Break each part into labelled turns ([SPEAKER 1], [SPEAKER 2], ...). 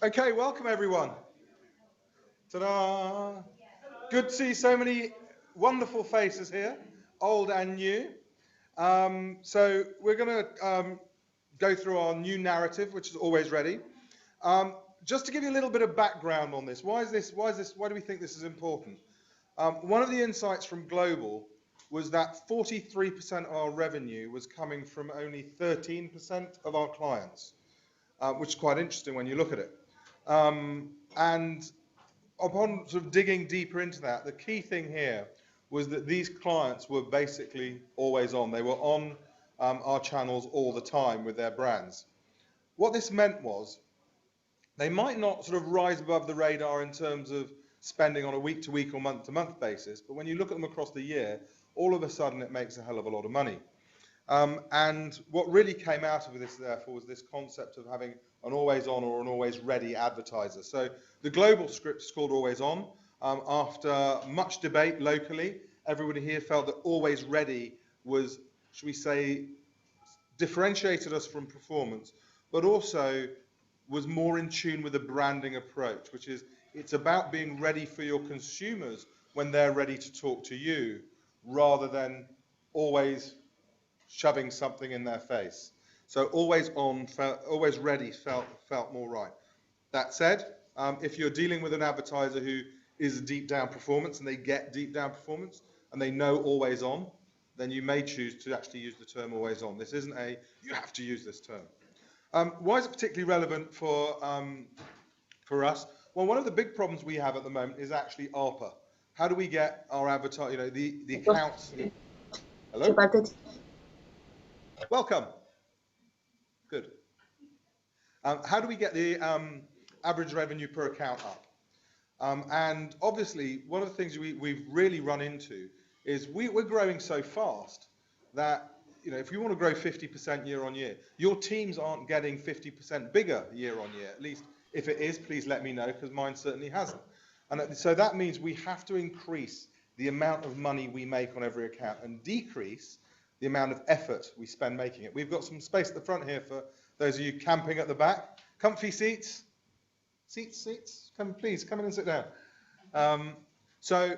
[SPEAKER 1] Okay, welcome everyone. Ta-da! Good to see so many wonderful faces here, old and new. So we're going to go through our new narrative, which is always ready. Just to give you a little bit of background on this, why do we think this is important? One of the insights from Global was that 43% of our revenue was coming from only 13% of our clients, which is quite interesting when you look at it. And upon sort of digging deeper into that, the key thing here was that these clients were basically always on. They were on our channels all the time with their brands. What this meant was they might not sort of rise above the radar in terms of spending on a week-to-week or month-to-month basis, but when you look at them across the year, all of a sudden it makes a hell of a lot of money. And what really came out of this, therefore, was this concept of having an always-on or an always-ready advertiser. So the global script is called Always On. After much debate locally, everybody here felt that Always Ready was, should we say, differentiated us from performance, but also was more in tune with the branding approach, which is it's about being ready for your consumers when they're ready to talk to you, rather than always shoving something in their face. So always on, always ready felt more right. That said, if you're dealing with an advertiser who is deep down performance and they get deep down performance and they know always on, then you may choose to actually use the term always on. This isn't a, you have to use this term. Why is it particularly relevant for us? Well, one of the big problems we have at the moment is actually ARPA. How do we get our advertiser, the accounts? Hello? Welcome. Good. How do we get the average revenue per account up? And obviously, one of the things we've really run into is we're growing so fast that, if you want to grow 50% year on year, your teams aren't getting 50% bigger year on year. At least if it is, please let me know, because mine certainly hasn't. And so that means we have to increase the amount of money we make on every account and decrease the amount of effort we spend making it. We've got some space at the front here for those of you camping at the back. Comfy seats. Seats. Please come in and sit down. So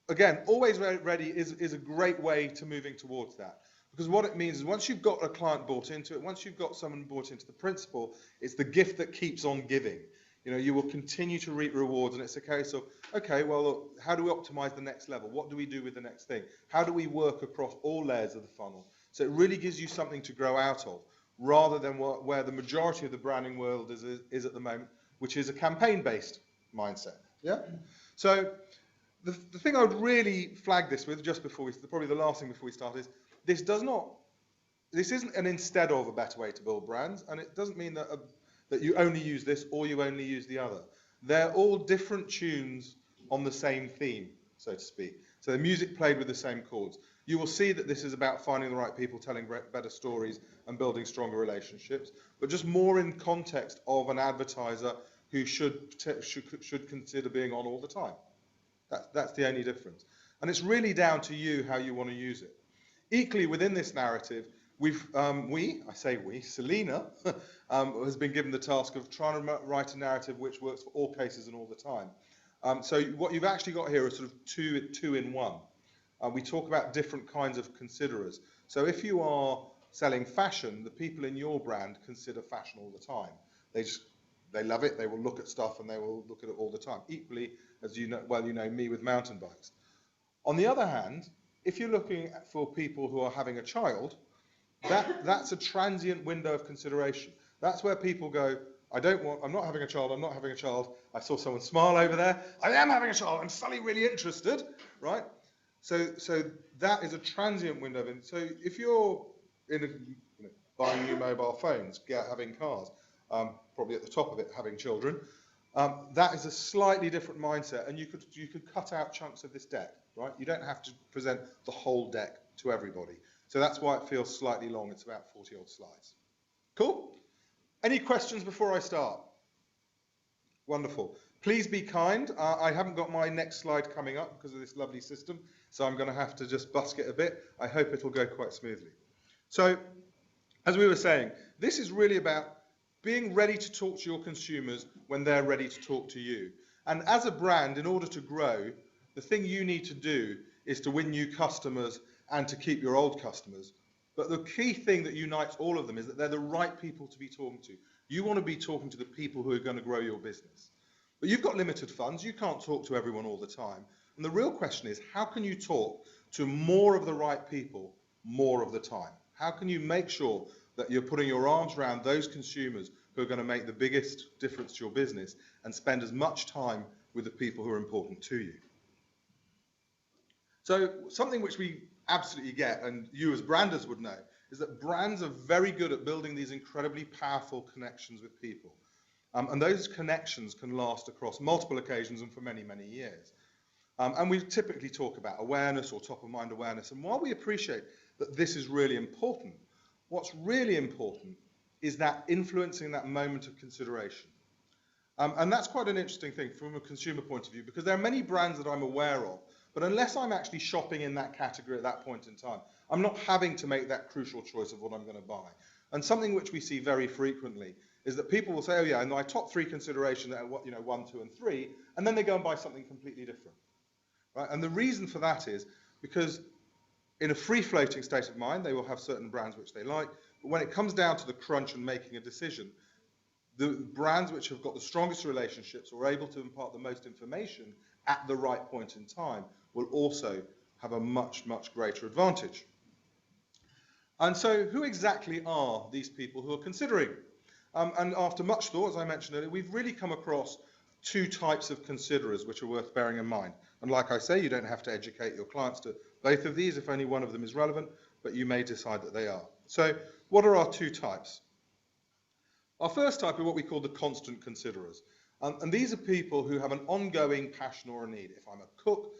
[SPEAKER 1] again, always ready is a great way to moving towards that. Because what it means is once you've got a client bought into it, once you've got someone bought into the principle, it's the gift that keeps on giving. You will continue to reap rewards, and it's a case of, okay, well, look, how do we optimize the next level? What do we do with the next thing? How do we work across all layers of the funnel? So it really gives you something to grow out of, rather than where the majority of the branding world is at the moment, which is a campaign-based mindset. Yeah. So the thing I would really flag this with, just before probably the last thing before we start, is this isn't an instead of a better way to build brands, and it doesn't mean that that you only use this or you only use the other. They're all different tunes on the same theme, so to speak. So the music played with the same chords. You will see that this is about finding the right people, telling better stories, and building stronger relationships, but just more in context of an advertiser who should consider being on all the time. That's the only difference. And it's really down to you how you want to use it. Equally, within this narrative, Selena, has been given the task of trying to write a narrative which works for all cases and all the time. So what you've actually got here is sort of two in one. We talk about different kinds of considerers. So if you are selling fashion, the people in your brand consider fashion all the time. They love it, they will look at stuff and they will look at it all the time. Equally, as you know me with mountain bikes. On the other hand, if you're looking for people who are having a child, that's a transient window of consideration. That's where people go, I'm not having a child, I saw someone smile over there, I am having a child, I'm suddenly really interested, right? So that is a transient window. So if you're buying new mobile phones, having cars, probably at the top of it, having children, that is a slightly different mindset, and you could cut out chunks of this deck, right? You don't have to present the whole deck to everybody. So that's why it feels slightly long. It's about 40 odd slides. Cool? Any questions before I start? Wonderful. Please be kind. I haven't got my next slide coming up because of this lovely system, so I'm going to have to just busk it a bit. I hope it'll go quite smoothly. So, as we were saying, this is really about being ready to talk to your consumers when they're ready to talk to you. And as a brand, in order to grow, the thing you need to do is to win new customers and to keep your old customers. But the key thing that unites all of them is that they're the right people to be talking to. You want to be talking to the people who are going to grow your business. But you've got limited funds. You can't talk to everyone all the time. And the real question is, how can you talk to more of the right people more of the time? How can you make sure that you're putting your arms around those consumers who are going to make the biggest difference to your business and spend as much time with the people who are important to you? So something which we absolutely get, and you as branders would know, is that brands are very good at building these incredibly powerful connections with people. And those connections can last across multiple occasions and for many, many years. And we typically talk about awareness or top of mind awareness. And while we appreciate that this is really important, what's really important is that influencing that moment of consideration. And that's quite an interesting thing from a consumer point of view, because there are many brands that I'm aware of, but unless I'm actually shopping in that category at that point in time, I'm not having to make that crucial choice of what I'm going to buy. And something which we see very frequently is that people will say, oh yeah, and my top three considerations are, 1, 2, and 3, and then they go and buy something completely different. Right? And the reason for that is because in a free-floating state of mind, they will have certain brands which they like, but when it comes down to the crunch and making a decision, the brands which have got the strongest relationships or are able to impart the most information at the right point in time will also have a much, much greater advantage. And so who exactly are these people who are considering? And after much thought, as I mentioned earlier, we've really come across two types of considerers which are worth bearing in mind. And like I say, you don't have to educate your clients to both of these if only one of them is relevant, but you may decide that they are. So what are our two types? Our first type are what we call the constant considerers. And these are people who have an ongoing passion or a need. If I'm a cook,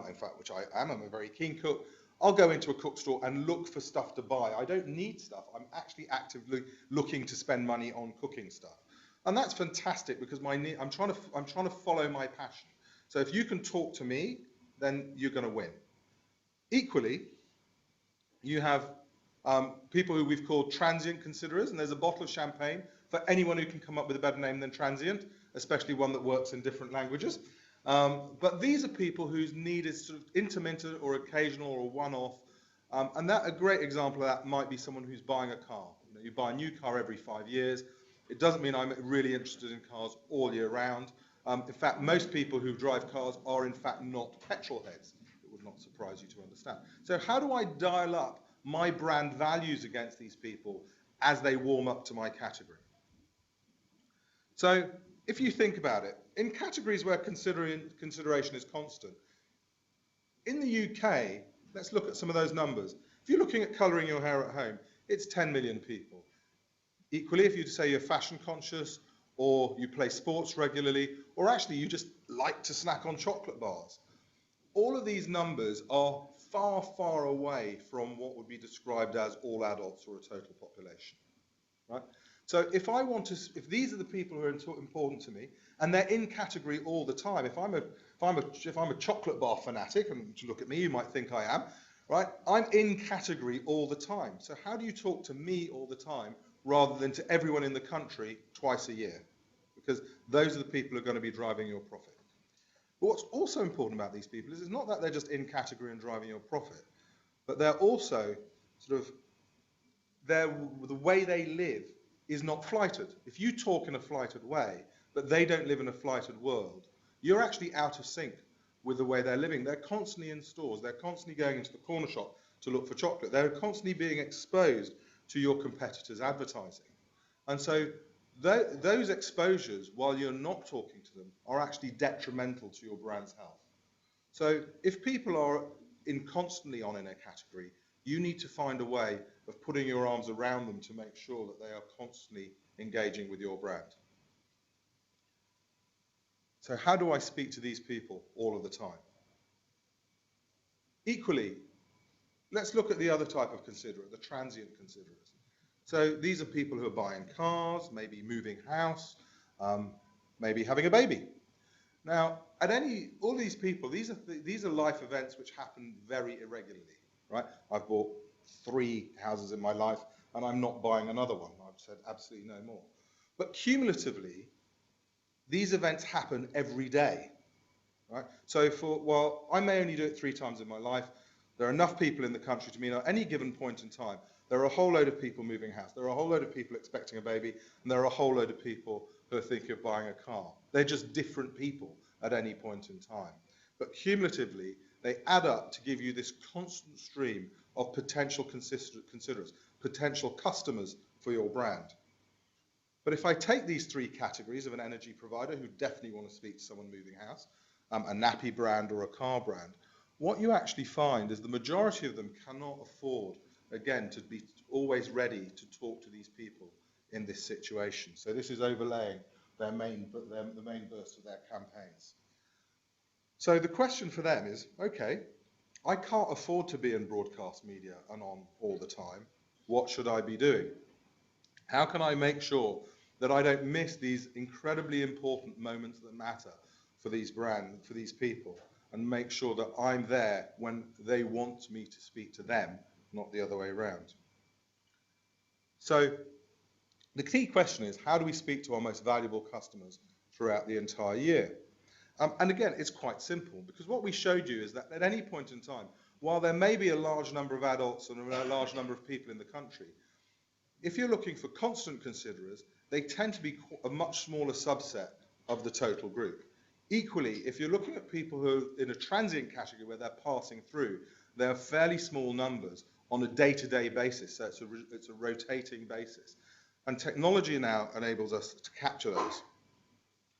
[SPEAKER 1] in fact, which I am, I'm a very keen cook, I'll go into a cook store and look for stuff to buy. I don't need stuff. I'm actually actively looking to spend money on cooking stuff. And that's fantastic because I'm trying to follow my passion. So if you can talk to me, then you're going to win. Equally, you have people who we've called transient considerers, and there's a bottle of champagne for anyone who can come up with a better name than transient, especially one that works in different languages. But these are people whose need is sort of intermittent or occasional or one-off. And a great example of that might be someone who's buying a car. You buy a new car every 5 years. It doesn't mean I'm really interested in cars all year round. In fact, most people who drive cars are in fact not petrol heads. It would not surprise you to understand. So how do I dial up my brand values against these people as they warm up to my category? So if you think about it, in categories where consideration is constant, in the UK, let's look at some of those numbers. If you're looking at colouring your hair at home, it's 10 million people. Equally, if you say you're fashion conscious, or you play sports regularly, or actually you just like to snack on chocolate bars, all of these numbers are far, far away from what would be described as all adults or a total population, right? So if these are the people who are important to me, and they're in category all the time, if I'm a chocolate bar fanatic, and to look at me, you might think I am, right? I'm in category all the time. So how do you talk to me all the time rather than to everyone in the country twice a year? Because those are the people who are going to be driving your profit. But what's also important about these people is it's not that they're just in category and driving your profit, but they're also the way they live is not flighted. If you talk in a flighted way, but they don't live in a flighted world, you're actually out of sync with the way they're living. They're constantly in stores. They're constantly going into the corner shop to look for chocolate. They're constantly being exposed to your competitors' advertising. And so those exposures, while you're not talking to them, are actually detrimental to your brand's health. So if people are constantly in a category, you need to find a way of putting your arms around them to make sure that they are constantly engaging with your brand. So how do I speak to these people all of the time? Equally, let's look at the other type of considerer, the transient considerers. So these are people who are buying cars, maybe moving house, maybe having a baby. Now, all these people, these are life events which happen very irregularly, right? I've bought 3 houses in my life, and I'm not buying another one. I've said absolutely no more. But cumulatively, these events happen every day, right? So while I may only do it 3 times in my life, there are enough people in the country to mean at any given point in time, there are a whole load of people moving house, there are a whole load of people expecting a baby, and there are a whole load of people who are thinking of buying a car. They're just different people at any point in time. But cumulatively, they add up to give you this constant stream of potential considerers, potential customers for your brand. But if I take these 3 categories of an energy provider who definitely want to speak to someone moving house, a nappy brand or a car brand, what you actually find is the majority of them cannot afford, again, to be always ready to talk to these people in this situation. So this is overlaying the main burst of their campaigns. So the question for them is, okay, I can't afford to be in broadcast media and on all the time. What should I be doing? How can I make sure that I don't miss these incredibly important moments that matter for these brands, for these people, and make sure that I'm there when they want me to speak to them, not the other way around? So the key question is, how do we speak to our most valuable customers throughout the entire year? And again, it's quite simple, because what we showed you is that at any point in time, while there may be a large number of adults and a large number of people in the country, if you're looking for constant considerers, they tend to be a much smaller subset of the total group. Equally, if you're looking at people who are in a transient category where they're passing through, they're fairly small numbers on a day-to-day basis, so it's a rotating basis. And technology now enables us to capture those.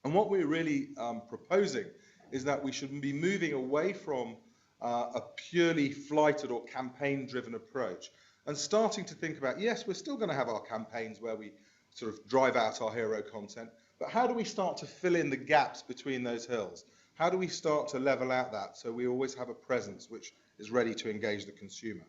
[SPEAKER 1] And what we're really proposing is that we should be moving away from a purely flighted or campaign-driven approach and starting to think about, yes, we're still going to have our campaigns where we sort of drive out our hero content, but how do we start to fill in the gaps between those hills? How do we start to level out that so we always have a presence which is ready to engage the consumer?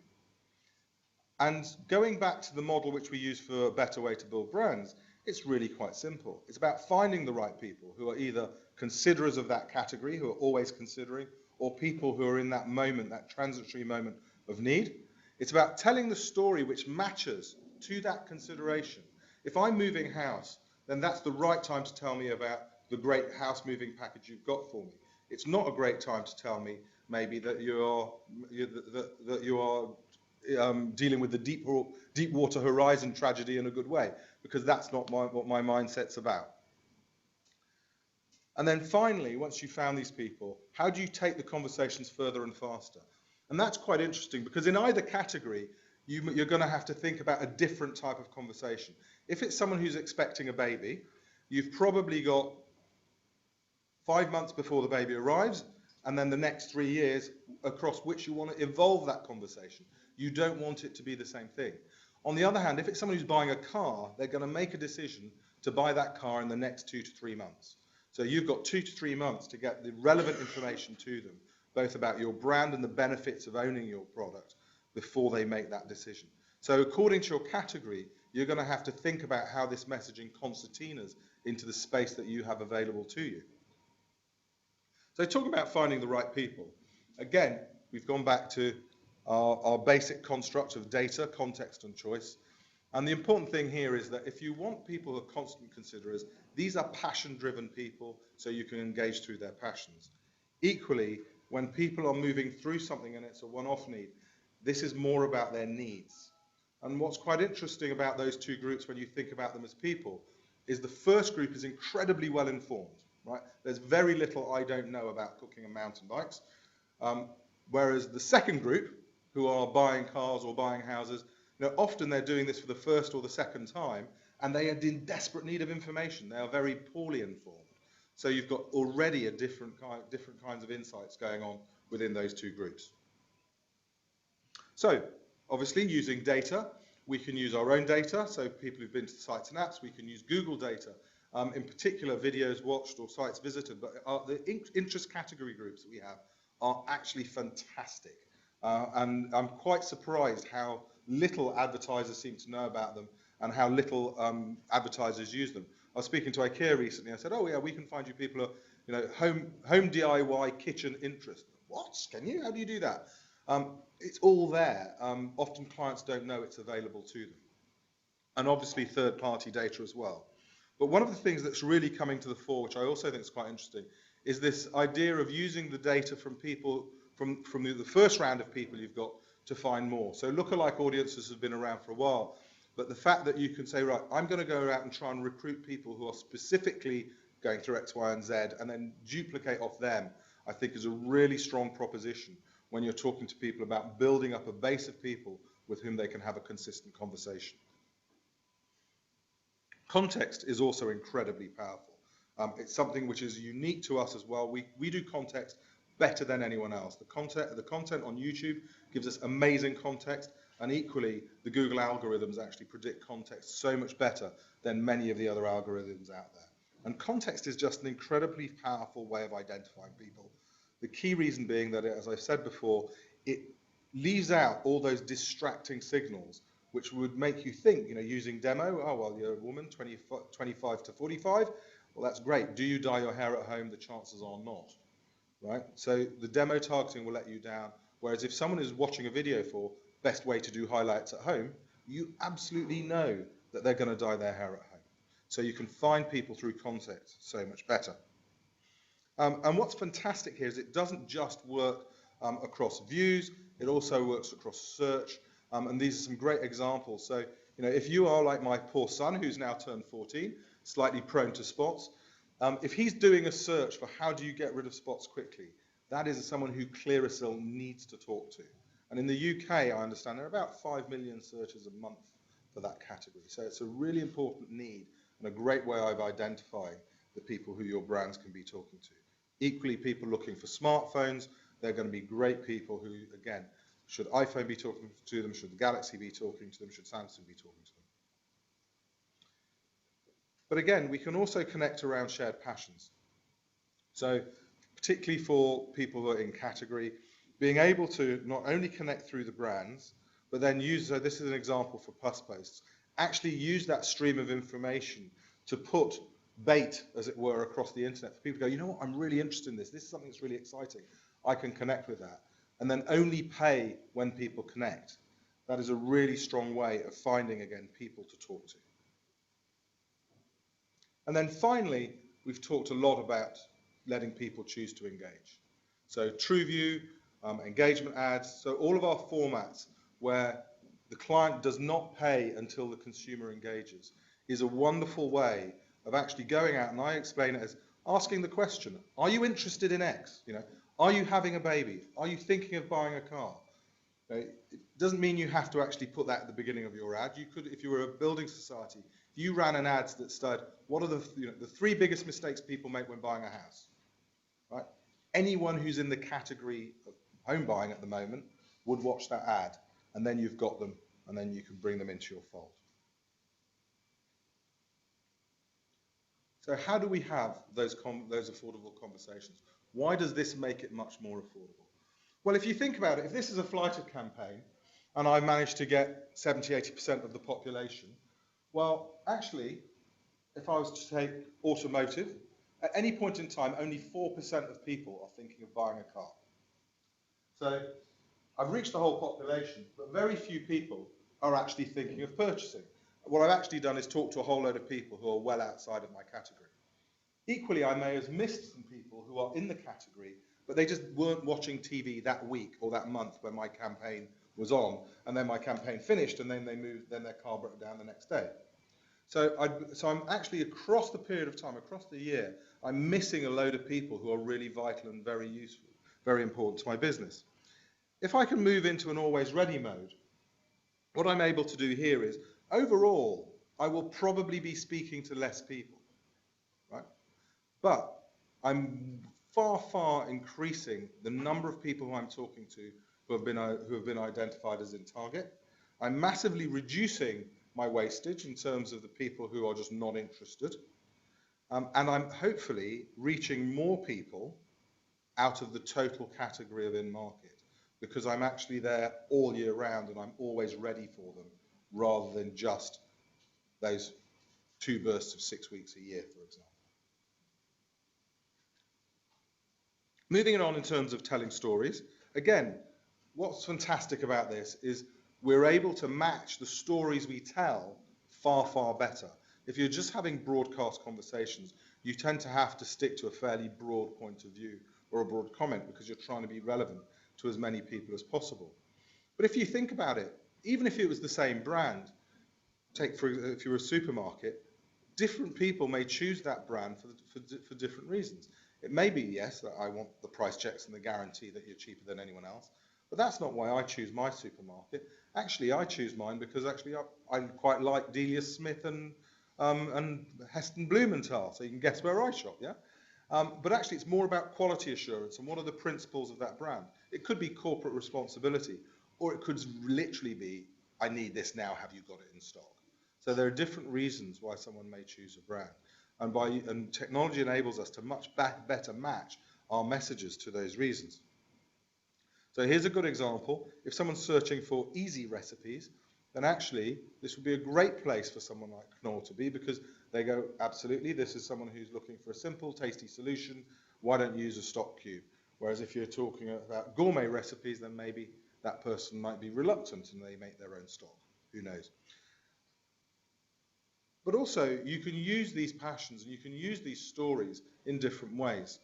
[SPEAKER 1] And going back to the model which we use for a better way to build brands, it's really quite simple. It's about finding the right people who are either considerers of that category, who are always considering, or people who are in that moment, that transitory moment of need. It's about telling the story which matches to that consideration. If I'm moving house, then that's the right time to tell me about the great house moving package you've got for me. It's not a great time to tell me maybe that you are dealing with the Deepwater Horizon tragedy in a good way, because that's not what my mindset's about. And then finally, once you've found these people, how do you take the conversations further and faster? And that's quite interesting, because in either category, you're going to have to think about a different type of conversation. If it's someone who's expecting a baby, you've probably got 5 months before the baby arrives, and then the next 3 years across which you want to evolve that conversation. You don't want it to be the same thing. On the other hand, if it's someone who's buying a car, they're going to make a decision to buy that car in the next 2 to 3 months. So you've got 2 to 3 months to get the relevant information to them, both about your brand and the benefits of owning your product before they make that decision. So according to your category, you're going to have to think about how this messaging concertinas into the space that you have available to you. So talking about finding the right people, again, we've gone back to our basic construct of data, context, and choice. And the important thing here is that if you want people who are constant considerers, these are passion-driven people, so you can engage through their passions. Equally, when people are moving through something and it's a one-off need, this is more about their needs. And what's quite interesting about those 2 groups when you think about them as people is the first group is incredibly well informed, right? There's very little I don't know about cooking and mountain bikes. Whereas the second group, who are buying cars or buying houses, often they're doing this for the first or the second time, and they are in desperate need of information. They are very poorly informed. So you've got already a different kinds of insights going on within those 2 groups. So obviously using data, we can use our own data. So people who've been to sites and apps, we can use Google data, in particular videos watched or sites visited, but the interest category groups that we have are actually fantastic. And I'm quite surprised how little advertisers seem to know about them and how little advertisers use them. I was speaking to IKEA recently. I said, oh yeah, we can find you people who are, home DIY kitchen interest. What? Can you? How do you do that? It's all there. Often clients don't know it's available to them. And obviously third-party data as well. But one of the things that's really coming to the fore, which I also think is quite interesting, is this idea of using the data from people, from the first round of people you've got to find more. So lookalike audiences have been around for a while, but the fact that you can say, right, I'm going to go out and try and recruit people who are specifically going through X, Y, and Z, and then duplicate off them, I think is a really strong proposition when you're talking to people about building up a base of people with whom they can have a consistent conversation. Context is also incredibly powerful. It's something which is unique to us as well. We do context better than anyone else. The content on YouTube gives us amazing context, and equally, the Google algorithms actually predict context so much better than many of the other algorithms out there. And context is just an incredibly powerful way of identifying people. The key reason being that, as I've said before, it leaves out all those distracting signals which would make you think, using demo, oh, well, you're a woman, 25 to 45, well, that's great. Do you dye your hair at home? The chances are not, right? So the demo targeting will let you down, whereas if someone is watching a video for best way to do highlights at home, you absolutely know that they're going to dye their hair at home. So you can find people through context so much better. And what's fantastic here is it doesn't just work across views, it also works across search. And these are some great examples. So, if you are like my poor son, who's now turned 14, slightly prone to spots, if he's doing a search for how do you get rid of spots quickly, that is someone who Clearasil needs to talk to. And in the UK, I understand there are about 5 million searches a month for that category. So it's a really important need and a great way of identifying the people who your brands can be talking to. Equally, people looking for smartphones, they're going to be great people who, again, should iPhone be talking to them? Should the Galaxy be talking to them? Should Samsung be talking to them? But again, we can also connect around shared passions. So particularly for people who are in category, being able to not only connect through the brands, but then use, so this is an example for Plus Posts, actually use that stream of information to put bait, as it were, across the internet for people to go, you know what, I'm really interested in this. This is something that's really exciting. I can connect with that. And then only pay when people connect. That is a really strong way of finding, again, people to talk to. And then finally, we've talked a lot about letting people choose to engage. So TrueView, engagement ads, so all of our formats where the client does not pay until the consumer engages is a wonderful way of actually going out, and I explain it as asking the question, are you interested in X? Are you having a baby? Are you thinking of buying a car? It doesn't mean you have to actually put that at the beginning of your ad. You could, if you were a building society, if you ran an ad that said, what are the 3 biggest mistakes people make when buying a house? Right? Anyone who's in the category of home buying at the moment would watch that ad, and then you've got them, and then you can bring them into your fold. So how do we have those affordable conversations? Why does this make it much more affordable? Well, if you think about it, if this is a flighted campaign, and I managed to get 70–80% of the population, well, actually, if I was to take automotive, at any point in time, only 4% of people are thinking of buying a car. So I've reached the whole population, but very few people are actually thinking of purchasing. What I've actually done is talk to a whole load of people who are well outside of my category. Equally, I may have missed some people who are in the category, but they just weren't watching TV that week or that month when my campaign was on, and then my campaign finished, and then their car broke down the next day. So I'm actually, across the period of time, across the year, I'm missing a load of people who are really vital and very useful, very important to my business. If I can move into an always ready mode, what I'm able to do here is, overall, I will probably be speaking to less people, right? But I'm far increasing the number of people who I'm talking to who have been identified as in target. I'm massively reducing my wastage in terms of the people who are just not interested. And I'm hopefully reaching more people out of the total category of in-market, because I'm actually there all year round and I'm always ready for them, rather than just those 2 bursts of 6 weeks a year, for example. Moving on in terms of telling stories, again, what's fantastic about this is we're able to match the stories we tell far better, If you're just having broadcast conversations, you tend to have to stick to a fairly broad point of view or a broad comment because you're trying to be relevant to as many people as possible. But if you think about it, even if it was the same brand, if you're a supermarket, different people may choose that brand for different reasons. It may be, yes, that I want the price checks and the guarantee that you're cheaper than anyone else, but that's not why I choose my supermarket. Actually, I choose mine because actually I quite like Delia Smith and Heston Blumenthal, so you can guess where I shop, yeah? But actually, it's more about quality assurance and what are the principles of that brand. It could be corporate responsibility, or it could literally be, I need this now, have you got it in stock? So there are different reasons why someone may choose a brand. And technology enables us to much better match our messages to those reasons. So here's a good example. If someone's searching for easy recipes, then actually this would be a great place for someone like Knorr to be, because they go, absolutely, this is someone who's looking for a simple, tasty solution. Why don't you use a stock cube? Whereas if you're talking about gourmet recipes, then maybe that person might be reluctant and they make their own stock. Who knows? But also, you can use these passions and you can use these stories in different ways.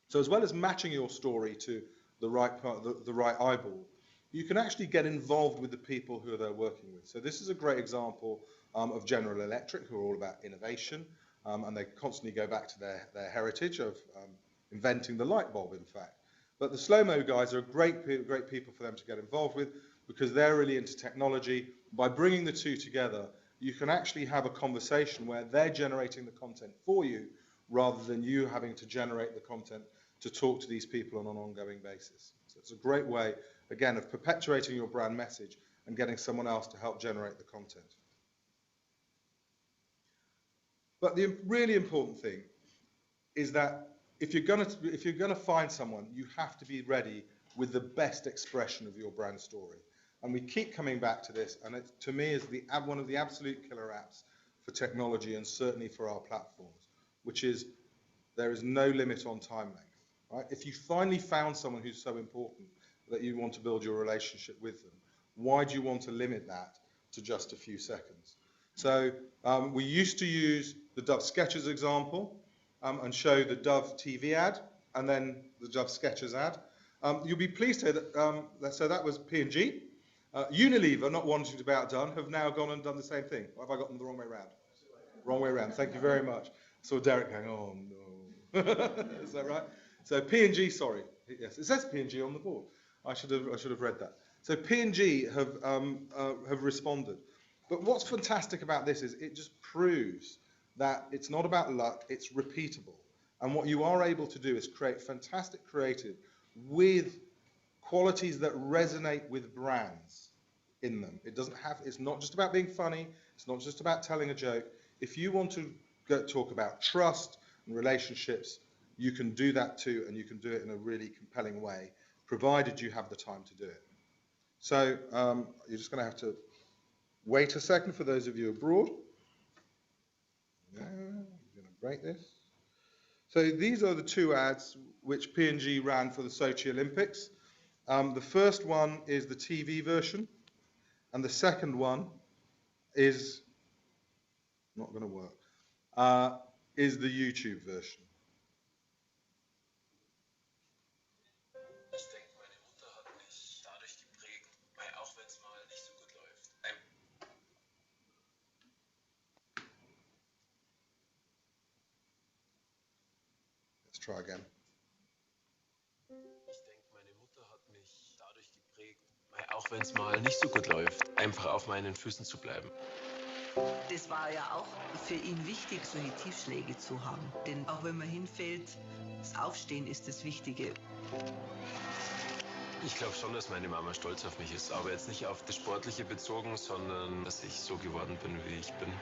[SPEAKER 1] So as well as matching your story to the right part, the right eyeball, you can actually get involved with the people who they're working with. So this is a great example of General Electric, who are all about innovation, and they constantly go back to their heritage of inventing the light bulb, in fact. But the slow-mo guys are great people for them to get involved with, because they're really into technology. By bringing the two together, you can actually have a conversation where they're generating the content for you, rather than you having to generate the content to talk to these people on an ongoing basis. So it's a great way, again, of perpetuating your brand message and getting someone else to help generate the content. But the really important thing is that if you're going to find someone, you have to be ready with the best expression of your brand story. And we keep coming back to this, and it, to me, is one of the absolute killer apps for technology, and certainly for our platforms, which is there is no limit on time length. Right? If you finally found someone who's so important that you want to build your relationship with them, why do you want to limit that to just a few seconds? So we used to use the Dove Sketchers example and show the Dove TV ad and then the Dove Sketchers ad. You'll be pleased to hear that, so that was P&G. Unilever, not wanting to be outdone, have now gone and done the same thing. Or have I got them the wrong way around? Wrong way around, thank you very much. I saw Derek going, oh no. Is that right? So P&G, sorry, yes, it says P&G on the board. I should have read that. So P&G have responded. But what's fantastic about this is it just proves that it's not about luck, it's repeatable. And what you are able to do is create fantastic creative with qualities that resonate with brands in them. It's not just about being funny, it's not just about telling a joke. If you want to talk about trust and relationships, you can do that too, and you can do it in a really compelling way, provided you have the time to do it. So you're just going to have to wait a second for those of you abroad. I'm going to break this. So these are the two ads which P&G ran for the Sochi Olympics. The first one is the TV version, and the second one is not going to work. Is the YouTube version. Let's try again.
[SPEAKER 2] Auch wenn es mal nicht so gut läuft, einfach auf meinen Füßen zu bleiben.
[SPEAKER 3] Das war ja auch für ihn wichtig, solche Tiefschläge zu haben. Denn auch wenn man hinfällt, das Aufstehen ist das Wichtige.
[SPEAKER 2] Ich glaube schon, dass meine Mama stolz auf mich ist, aber jetzt nicht auf das Sportliche bezogen, sondern dass ich so geworden bin, wie ich bin.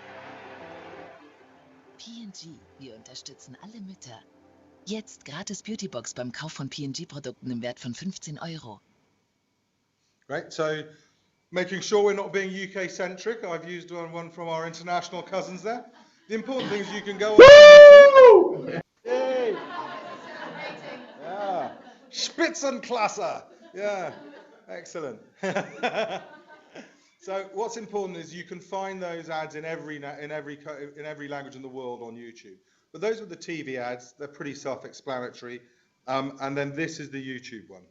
[SPEAKER 4] P&G, wir unterstützen alle Mütter. Jetzt gratis Beautybox beim Kauf von P&G-Produkten im Wert von 15 €.
[SPEAKER 1] Great, so making sure we're not being UK-centric, I've used one from our international cousins there. The important thing is you can go on. Yay! Yeah. Spitzenklasse! Yeah, excellent. So what's important is you can find those ads in every language in the world on YouTube. But those are the TV ads. They're pretty self-explanatory. And then this is the YouTube one.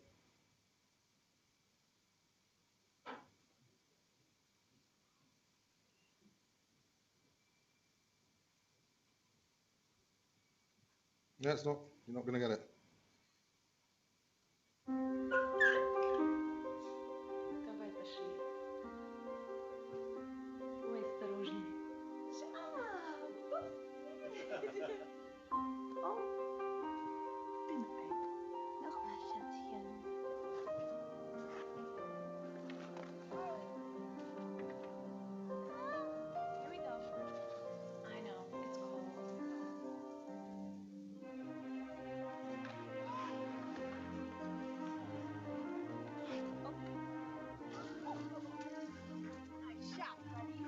[SPEAKER 1] No, it's not. You're not going to get it.
[SPEAKER 5] Давай, пошли. Ой, осторожней. Oh, bin ein. Nochmal, Schätzchen. Here we go. I know, it's cold. Nice shot, buddy.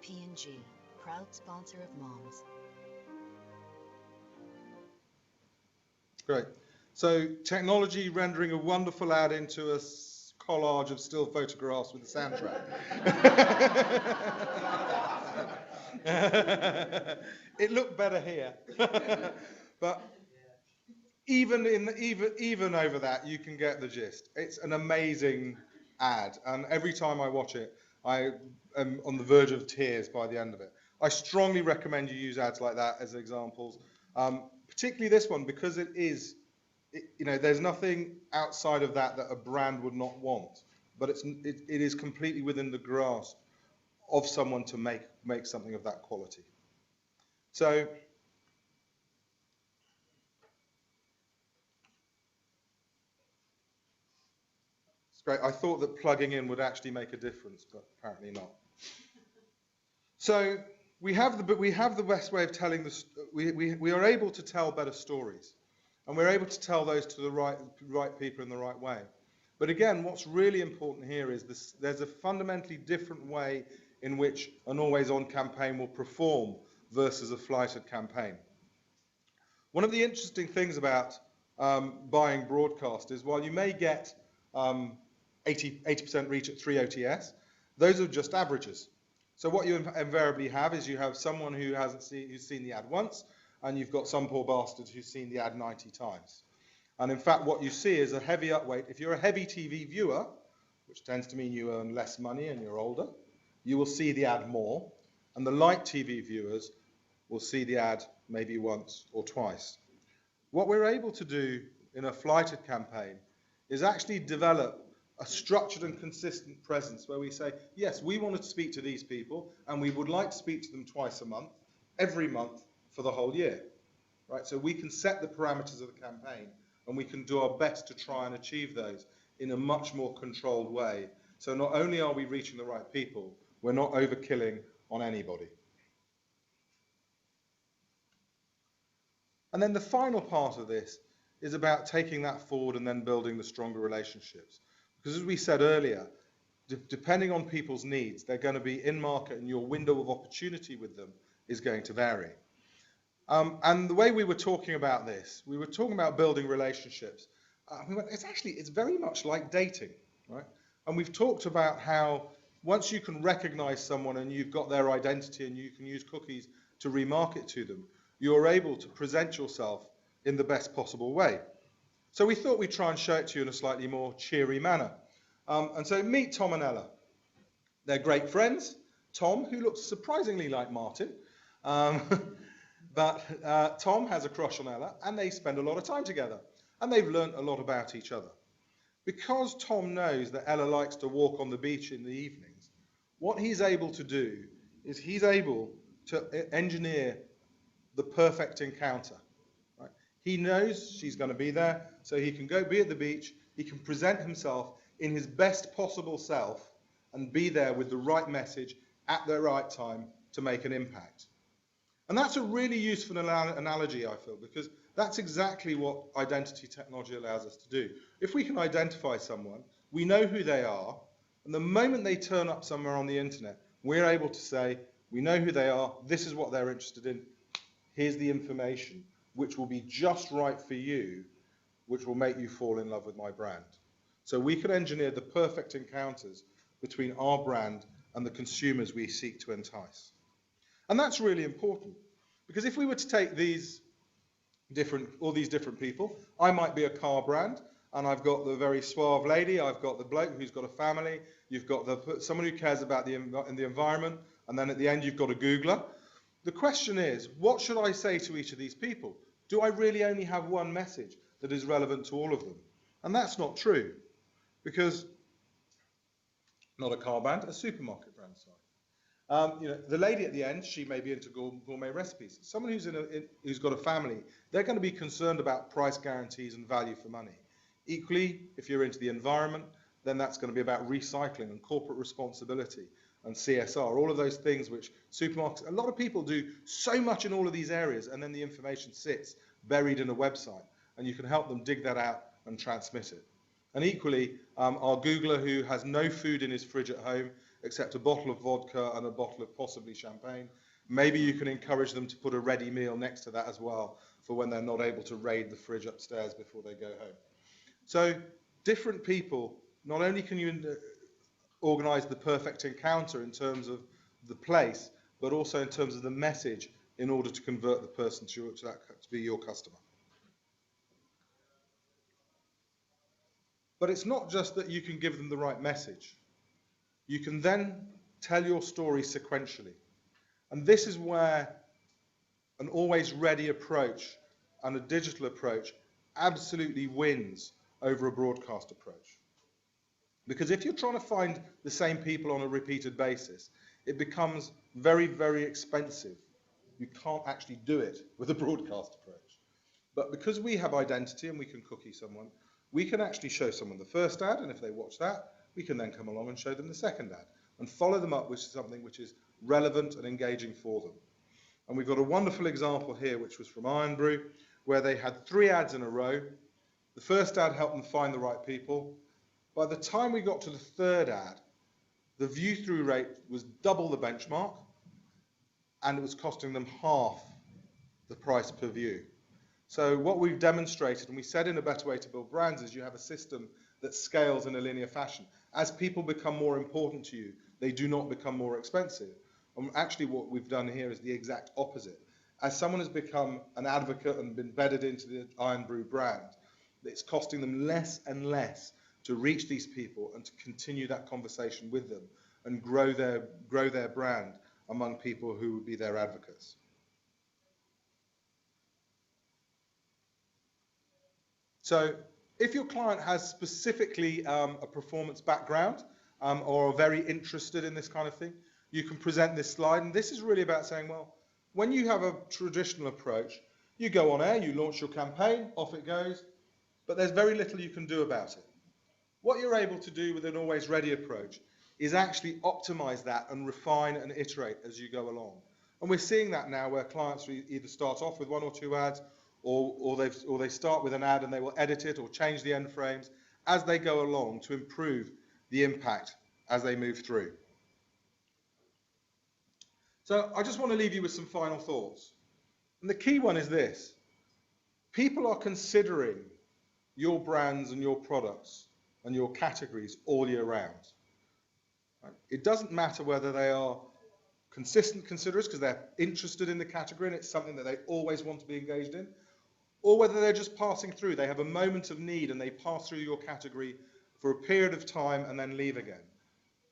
[SPEAKER 4] P&G, proud sponsor of moms.
[SPEAKER 1] Great. So technology rendering a wonderful ad into a collage of still photographs with the soundtrack. It looked better here. But even over that, you can get the gist. It's an amazing ad, and every time I watch it, I am on the verge of tears by the end of it. I strongly recommend you use ads like that as examples, particularly this one, because there's nothing outside of that a brand would not want, but it is completely within the grasp of someone to make something of that quality. So it's great. I thought that plugging in would actually make a difference, but apparently not. So we have the best way of telling we are able to tell better stories, and we're able to tell those to the right people in the right way. But again, what's really important here is there's a fundamentally different way in which an always-on campaign will perform versus a flighted campaign. One of the interesting things about buying broadcast is while you may get 80% reach at 3 OTS, those are just averages. So what you invariably have is you have someone who's seen the ad once, and you've got some poor bastard who's seen the ad 90 times. And in fact, what you see is a heavy upweight. If you're a heavy TV viewer, which tends to mean you earn less money and you're older, you will see the ad more. And the light TV viewers will see the ad maybe once or twice. What we're able to do in a flighted campaign is actually develop a structured and consistent presence where we say, yes, we want to speak to these people, and we would like to speak to them twice a month, every month for the whole year. Right? So we can set the parameters of the campaign, and we can do our best to try and achieve those in a much more controlled way. So not only are we reaching the right people, we're not overkilling on anybody. And then the final part of this is about taking that forward and then building the stronger relationships. Because as we said earlier, depending on people's needs, they're going to be in market, and your window of opportunity with them is going to vary. And the way we were talking about this, we were talking about building relationships. We went, it's very much like dating, right? And we've talked about how once you can recognize someone and you've got their identity and you can use cookies to remarket to them, you're able to present yourself in the best possible way. So we thought we'd try and show it to you in a slightly more cheery manner. And so meet Tom and Ella. They're great friends. Tom, who looks surprisingly like Martin, um, but Tom has a crush on Ella, and they spend a lot of time together, and they've learnt a lot about each other. Because Tom knows that Ella likes to walk on the beach in the evenings, what he's able to do is he's able to engineer the perfect encounter. Right? He knows she's going to be there, so he can go be at the beach, he can present himself in his best possible self and be there with the right message at the right time to make an impact. And that's a really useful analogy, I feel, because that's exactly what identity technology allows us to do. If we can identify someone, we know who they are, and the moment they turn up somewhere on the internet, we're able to say, we know who they are, this is what they're interested in, here's the information, which will be just right for you, which will make you fall in love with my brand. So we can engineer the perfect encounters between our brand and the consumers we seek to entice. And that's really important, because if we were to take all these different people, I might be a car brand, and I've got the very suave lady, I've got the bloke who's got a family, you've got someone who cares about the environment, and then at the end you've got a Googler. The question is, what should I say to each of these people? Do I really only have one message that is relevant to all of them? And that's not true, because not a car brand, a supermarket brand, sorry. The lady at the end, she may be into gourmet recipes. Someone who's got a family, they're going to be concerned about price guarantees and value for money. Equally, if you're into the environment, then that's going to be about recycling and corporate responsibility and CSR, all of those things which supermarkets, a lot of people do so much in all of these areas, and then the information sits buried in a website, and you can help them dig that out and transmit it. And equally, our Googler who has no food in his fridge at home, except a bottle of vodka and a bottle of possibly champagne, maybe you can encourage them to put a ready meal next to that as well for when they're not able to raid the fridge upstairs before they go home. So different people, not only can you organize the perfect encounter in terms of the place, but also in terms of the message in order to convert the person to be your customer. But it's not just that you can give them the right message. You can then tell your story sequentially. And this is where an always ready approach and a digital approach absolutely wins over a broadcast approach. Because if you're trying to find the same people on a repeated basis, it becomes very, very expensive. You can't actually do it with a broadcast approach. But because we have identity and we can cookie someone, we can actually show someone the first ad, and if they watch that, we can then come along and show them the second ad and follow them up with something which is relevant and engaging for them. And we've got a wonderful example here, which was from Iron Brew, where they had 3 ads in a row. The first ad helped them find the right people. By the time we got to the third ad, the view-through rate was double the benchmark, and it was costing them half the price per view. So what we've demonstrated, and we said in A Better Way to Build Brands, is you have a system that scales in a linear fashion. As people become more important to you, they do not become more expensive. And actually what we've done here is the exact opposite. As someone has become an advocate and been embedded into the Iron Brew brand, it's costing them less and less to reach these people and to continue that conversation with them and grow their brand among people who would be their advocates. So if your client has specifically a performance background or are very interested in this kind of thing, you can present this slide. And this is really about saying, well, when you have a traditional approach, you go on air, you launch your campaign, off it goes, but there's very little you can do about it. What you're able to do with an always ready approach is actually optimize that and refine and iterate as you go along. And we're seeing that now where clients either start off with 1 or 2 ads, or they start with an ad and they will edit it or change the end frames as they go along to improve the impact as they move through. So I just want to leave you with some final thoughts. And the key one is this. People are considering your brands and your products and your categories all year round. Right? It doesn't matter whether they are consistent considerers because they're interested in the category and it's something that they always want to be engaged in, or whether they're just passing through. They have a moment of need and they pass through your category for a period of time and then leave again.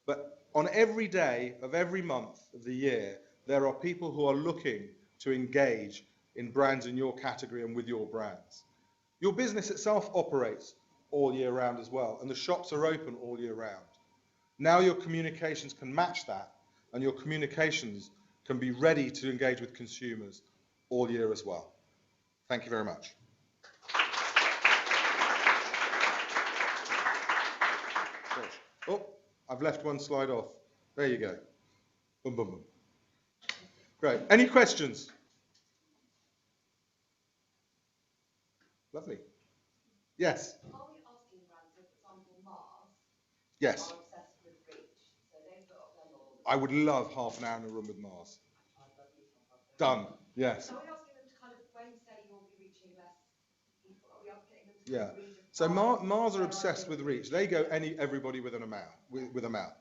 [SPEAKER 1] But on every day of every month of the year, there are people who are looking to engage in brands in your category and with your brands. Your business itself operates all year round as well, and the shops are open all year round. Now your communications can match that, and your communications can be ready to engage with consumers all year as well. Thank you very much. Oh, I've left one slide off. There you go. Boom, boom, boom. Great. Any questions? Lovely. Yes.
[SPEAKER 6] Are we asking brands, so for example, Mars
[SPEAKER 1] Yes.
[SPEAKER 6] are obsessed with reach, so they put up their models.
[SPEAKER 1] I would love half an hour in a room with Mars. Done. Yes.
[SPEAKER 6] So are we asking them to kind of, when you say you'll be reaching less people, are we getting them to
[SPEAKER 1] Yeah.
[SPEAKER 6] kind of read
[SPEAKER 1] So
[SPEAKER 6] a
[SPEAKER 1] Mars are obsessed with reach. They go everybody with a mouth.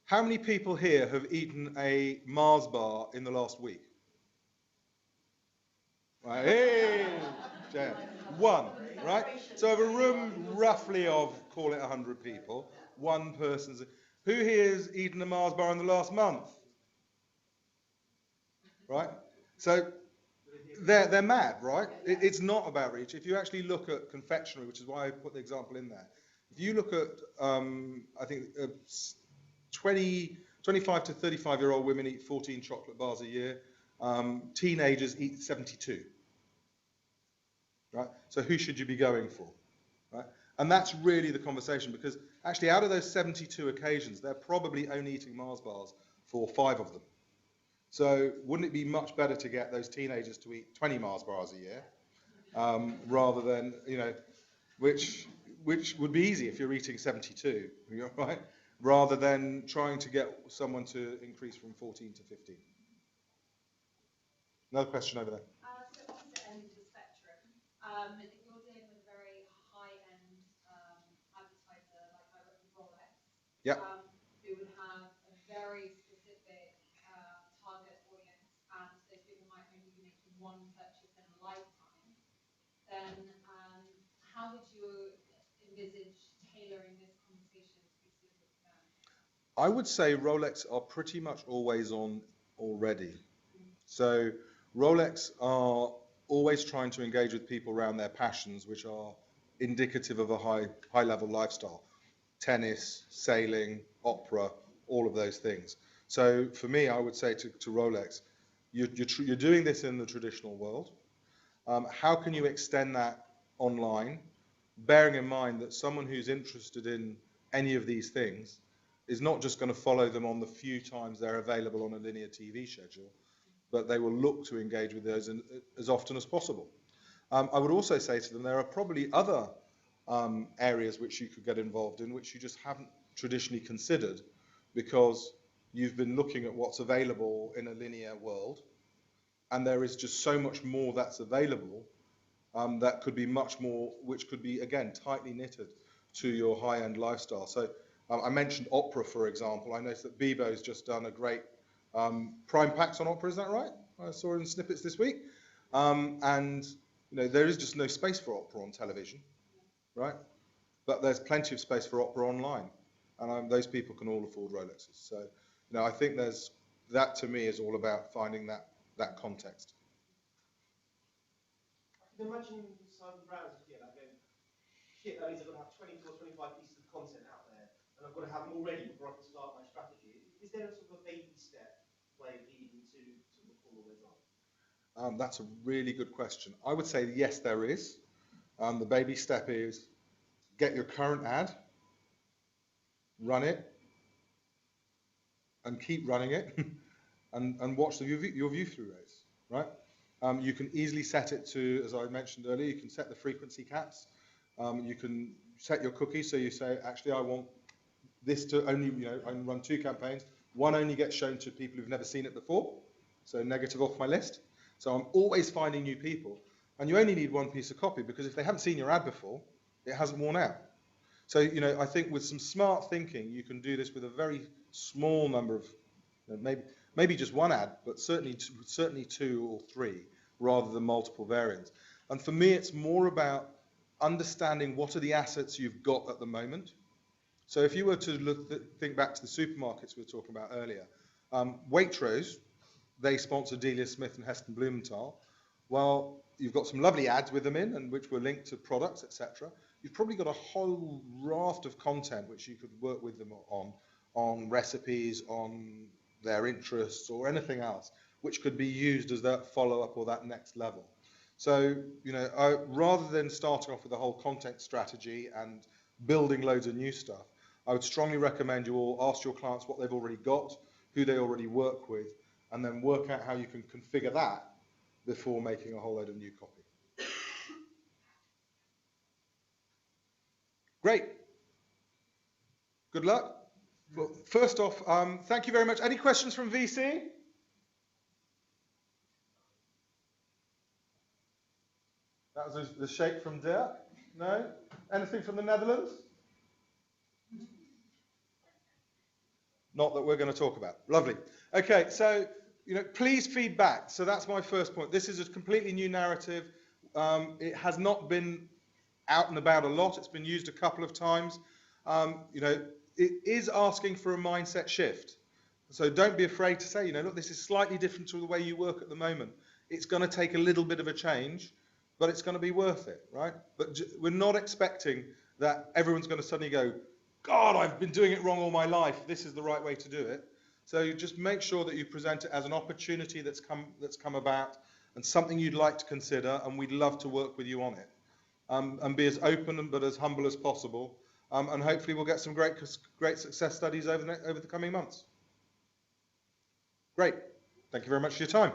[SPEAKER 1] How many people here have eaten a Mars bar in the last week? Right. Hey, Jan. One, right? So of a room roughly of, call it 100 people, one person's. Who here has eaten a Mars bar in the last month? Right? So they're mad, right? It's not about reach. If you actually look at confectionery, which is why I put the example in there, if you look at, I think 25 to 35-year-old women eat 14 chocolate bars a year. Teenagers eat 72. Right? So who should you be going for? Right? And that's really the conversation, because actually out of those 72 occasions, they're probably only eating Mars bars for 5 of them. So wouldn't it be much better to get those teenagers to eat 20 Mars bars a year, rather than, which would be easy if you're eating 72, right? Rather than trying to get someone to increase from 14 to 15. Another question over there.
[SPEAKER 5] So opposite end of the spectrum, if you're dealing with a very high-end advertiser like I work with Rolex,
[SPEAKER 1] Yep.
[SPEAKER 5] who would have a very specific target audience, and those people might only be making one purchase in a lifetime, then how would you envisage tailoring this conversation to be suited to them?
[SPEAKER 1] I would say Rolex are pretty much always on already. So Rolex are always trying to engage with people around their passions, which are indicative of a high level lifestyle. Tennis, sailing, opera, all of those things. So for me, I would say to Rolex, you're doing this in the traditional world. How can you extend that online, bearing in mind that someone who's interested in any of these things is not just going to follow them on the few times they're available on a linear TV schedule, but they will look to engage with those as often as possible. I would also say to them there are probably other areas which you could get involved in which you just haven't traditionally considered, because you've been looking at what's available in a linear world, and there is just so much more that's available that could be much more, which could be, again, tightly knitted to your high-end lifestyle. So I mentioned opera, for example. I noticed that Bebo's just done a great prime packs on opera, is that right? I saw it in snippets this week. And there is just no space for opera on television, right? But there's plenty of space for opera online, and those people can all afford Rolexes. So I think that to me is all about finding that context.
[SPEAKER 7] I can imagine some brands looking at that going, shit, that means I've got to have 22 or 25 pieces of content out there, and I've got to have them all ready before I can start my strategy. Is there a sort of a baby step way of leading to the full always on?
[SPEAKER 1] That's a really good question. I would say yes, there is. The baby step is get your current ad, run it, and keep running it, and watch your view-through rates, right? You can easily set it to, as I mentioned earlier, you can set the frequency caps. You can set your cookies, so you say, actually, I want this to only, I can run 2 campaigns. One only gets shown to people who've never seen it before, so negative off my list. So I'm always finding new people, and you only need one piece of copy, because if they haven't seen your ad before, It hasn't worn out. So, I think with some smart thinking, you can do this with a very small number of, maybe just one ad, but certainly two or three, rather than multiple variants. And for me, it's more about understanding what are the assets you've got at the moment. So if you were to think back to the supermarkets we were talking about earlier, Waitrose, they sponsor Delia Smith and Heston Blumenthal. Well, you've got some lovely ads with them in, and which were linked to products, etc. You've probably got a whole raft of content which you could work with them on recipes, on their interests, or anything else, which could be used as that follow-up or that next level. So, rather than starting off with the whole content strategy and building loads of new stuff, I would strongly recommend you all ask your clients what they've already got, who they already work with, and then work out how you can configure that before making a whole load of new copy. Great. Good luck. Well, first off, thank you very much. Any questions from VC? That was the shake from Dirk. No? Anything from the Netherlands? Not that we're going to talk about. Lovely. Okay, so, please feed back. So that's my first point. This is a completely new narrative. It has not been out and about a lot. It's been used a couple of times. It is asking for a mindset shift. So don't be afraid to say, look, this is slightly different to the way you work at the moment. It's going to take a little bit of a change, but it's going to be worth it, right? But we're not expecting that everyone's going to suddenly go, God, I've been doing it wrong all my life. This is the right way to do it. So you just make sure that you present it as an opportunity that's come about and something you'd like to consider, and we'd love to work with you on it. And be as open but as humble as possible. And hopefully we'll get some great success studies over the coming months. Great. Thank you very much for your time.